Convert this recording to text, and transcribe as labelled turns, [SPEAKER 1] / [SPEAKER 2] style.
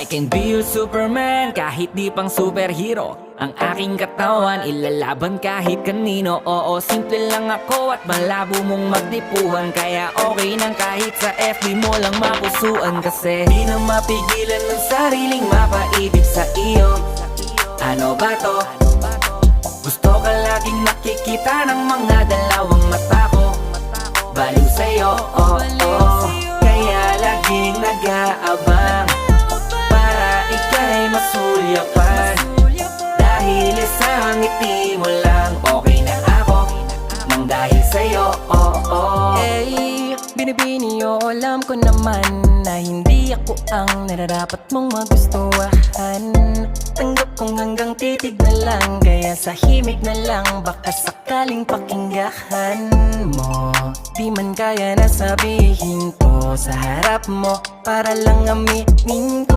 [SPEAKER 1] I can be your Superman, kahit di pang superhero. Ang aking katawan, ilalaban kahit kanino. Oo, simple lang ako at malabo mong magdipuhan. Kaya okay nang kahit sa FB mo lang mapusuan. Kasi di na mapigilan ng sariling mapaibig sa iyo. Ano ba to? Gusto ka laging nakikita ng mga dalawang mata ko. Baliw sa'yo, oh, oh. Kaya laging nag-aabang para ika'y masulyapan. Dahil isang ngiti mo lang, okay na ako nang dahil sa'yo, oh, oh.
[SPEAKER 2] Hey, binibini o alam ko naman na hindi ako ang nararapat mong magustuhan. Tanggap kong hanggang titig na lang, kaya sa himig na lang baka sakaling pakinggan mo. Di man kaya na sabihin ko sa harap mo para lang aminin ko.